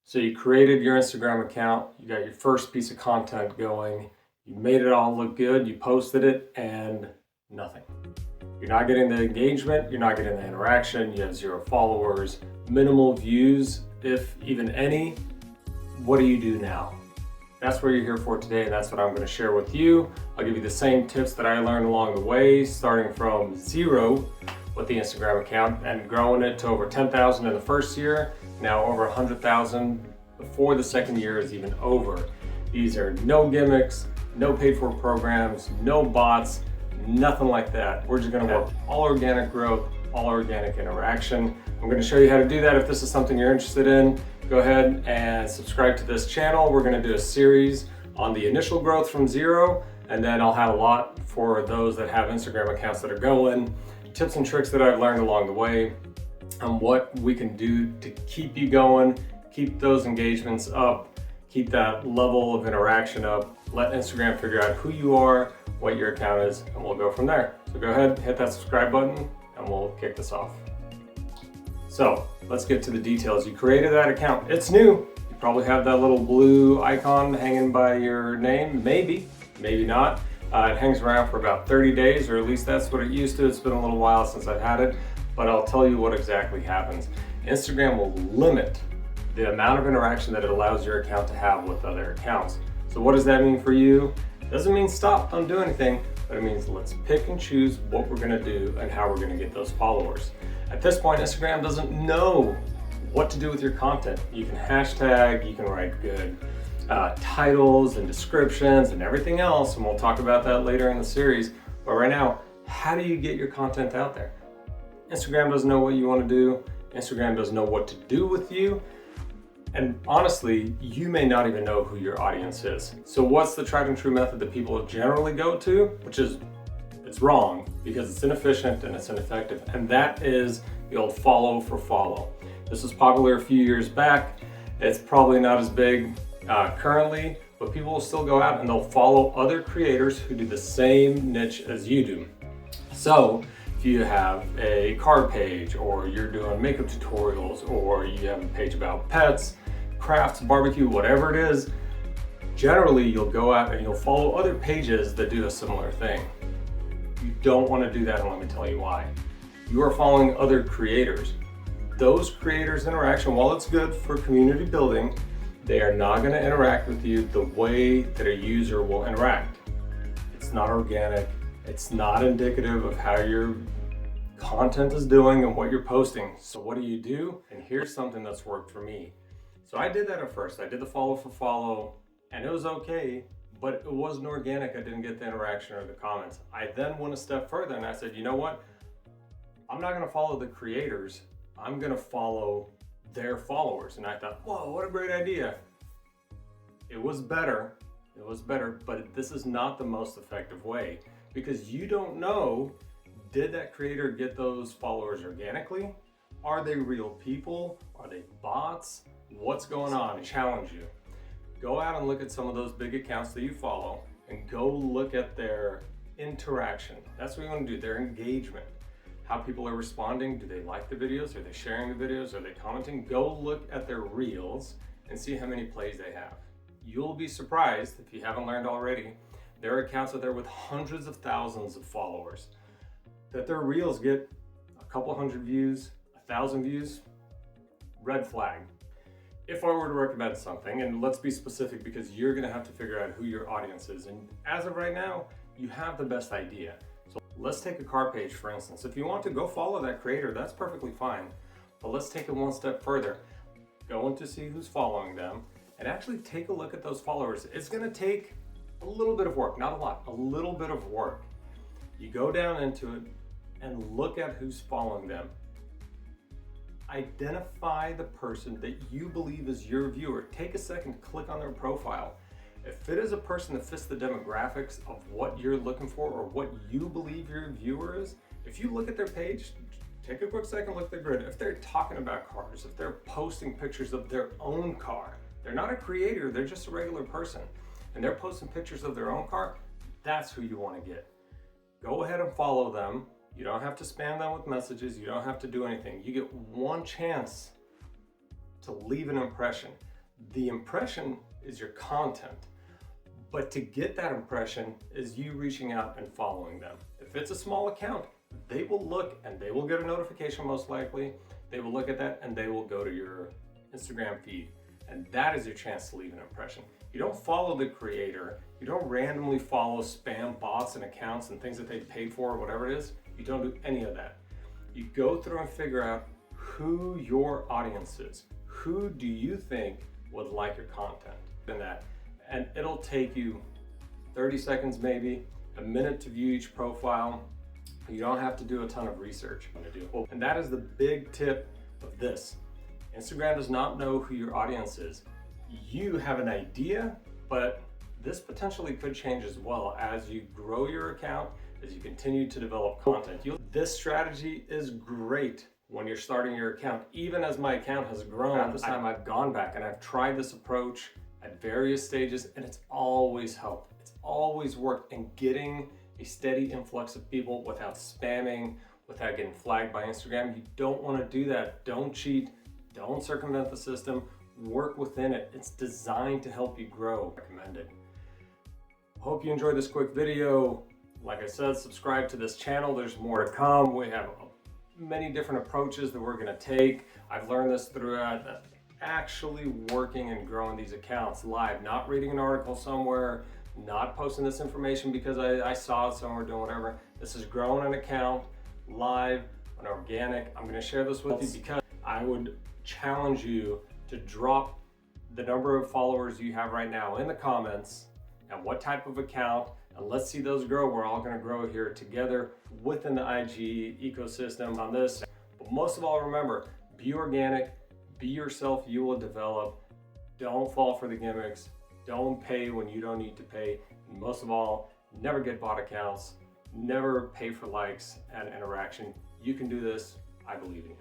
So you created your Instagram account, you got your first piece of content going, you made it all look good, you posted it, and nothing. You're not getting the engagement, you're not getting the interaction, you have 0 followers, minimal views, if even any. What do you do now? That's what you're here for today, and that's what I'm going to share with you. I'll give you the same tips that I learned along the way, starting from 0 with the Instagram account and growing it to over 10,000 in the first year, now over 100,000 before the second year is even over. These are no gimmicks, no paid for programs, no bots, nothing like that. We're just going to work all organic growth, all organic interaction. I'm going to show you how to do that. If this is something you're interested in, go ahead and subscribe to this channel. We're going to do a series on the initial growth from 0, and then I'll have a lot for those that have Instagram accounts that are going, tips and tricks that I've learned along the way on what we can do to keep you going, keep those engagements up, keep that level of interaction up, let Instagram figure out who you are, what your account is, and we'll go from there. So go ahead, hit that subscribe button, and we'll kick this off. So let's get to the details. You created that account. It's new. You probably have that little blue icon hanging by your name. Maybe, maybe not. It hangs around for about 30 days, or at least that's what it used to. It's been a little while since I've had it, but I'll tell you what exactly happens. Instagram will limit the amount of interaction that it allows your account to have with other accounts. So what does that mean for you? It doesn't mean stop, don't do anything, but it means let's pick and choose what we're gonna do and how we're gonna get those followers. At this point, Instagram doesn't know what to do with your content. You can hashtag, you can write good titles and descriptions and everything else, and we'll talk about that later in the series. But right now, how do you get your content out there? Instagram doesn't know what you want to do. Instagram doesn't know what to do with you. And honestly, you may not even know who your audience is. So what's the tried and true method that people generally go to? Which is, it's wrong because it's inefficient and it's ineffective. And that is the old follow for follow. This was popular a few years back. It's probably not as big currently, but people will still go out and they'll follow other creators who do the same niche as you do. So if you have a car page, or you're doing makeup tutorials, or you have a page about pets, crafts, barbecue, whatever it is, generally you'll go out and you'll follow other pages that do a similar thing. You don't want to do that, and let me tell you why. You are following other creators. Those creators' interaction, while it's good for community building, they are not going to interact with you the way that a user will interact. It's not organic. It's not indicative of how your content is doing and what you're posting. So what do? And here's something that's worked for me. So I did that at first. I did the follow for follow, and it was okay, but it wasn't organic. I didn't get the interaction or the comments. I then went a step further and I said, you know what? I'm not going to follow the creators. I'm going to follow their followers. And I thought, whoa, what a great idea. It was better, but this is not the most effective way, because you don't know, did that creator get those followers organically? Are they real people? Are they bots? What's going on? I challenge you. Go out and look at some of those big accounts that you follow and go look at their interaction. That's what you want to do, their engagement. How people are responding. Do they like the videos? Are they sharing the videos? Are they commenting? Go look at their reels and see how many plays they have. You'll be surprised, if you haven't learned already, there are accounts out there with hundreds of thousands of followers that their reels get a couple hundred views, 1,000 views. Red flag. If I were to recommend something, and let's be specific because you're going to have to figure out who your audience is, and as of right now, you have the best idea. So let's take a car page, for instance. If you want to go follow that creator, that's perfectly fine. But let's take it one step further. Go in to see who's following them and actually take a look at those followers. It's going to take a little bit of work, not a lot, a little bit of work. You go down into it and look at who's following them. Identify the person that you believe is your viewer. Take a second to click on their profile. If it is a person that fits the demographics of what you're looking for or what you believe your viewer is, if you look at their page, take a quick second, look at the grid. If they're talking about cars, if they're posting pictures of their own car, they're not a creator, they're just a regular person, and they're posting pictures of their own car, that's who you want to get. Go ahead and follow them. You don't have to spam them with messages. You don't have to do anything. You get one chance to leave an impression. The impression is your content. But to get that impression is you reaching out and following them. If it's a small account, they will look and they will get a notification most likely. They will look at that and they will go to your Instagram feed. And that is your chance to leave an impression. You don't follow the creator. You don't randomly follow spam bots and accounts and things that they paid for or whatever it is. You don't do any of that. You go through and figure out who your audience is. Who do you think would like your content in that? And it'll take you 30 seconds, maybe a minute to view each profile. You don't have to do a ton of research. And that is the big tip of this. Instagram does not know who your audience is. You have an idea, but this potentially could change as well as you grow your account, as you continue to develop content. This strategy is great when you're starting your account. Even as my account has grown, at this time I've gone back and I've tried this approach at various stages, and it's always helped. It's always worked in getting a steady influx of people without spamming, without getting flagged by Instagram. You don't want to do that. Don't cheat. Don't circumvent the system. Work within it. It's designed to help you grow. Recommended. Hope you enjoyed this quick video. Like I said, subscribe to this channel. There's more to come. We have many different approaches that we're going to take. I've learned this throughout actually working and growing these accounts live, not reading an article somewhere, not posting this information because I saw it somewhere doing whatever. This is growing an account live on organic. I'm going to share this with you because I would challenge you to drop the number of followers you have right now in the comments and what type of account, and let's see those grow. We're all going to grow here together within the IG ecosystem on this. But most of all, remember, be organic. Be yourself, you will develop. Don't fall for the gimmicks. Don't pay when you don't need to pay. And most of all, never get bot accounts. Never pay for likes and interaction. You can do this. I believe in you.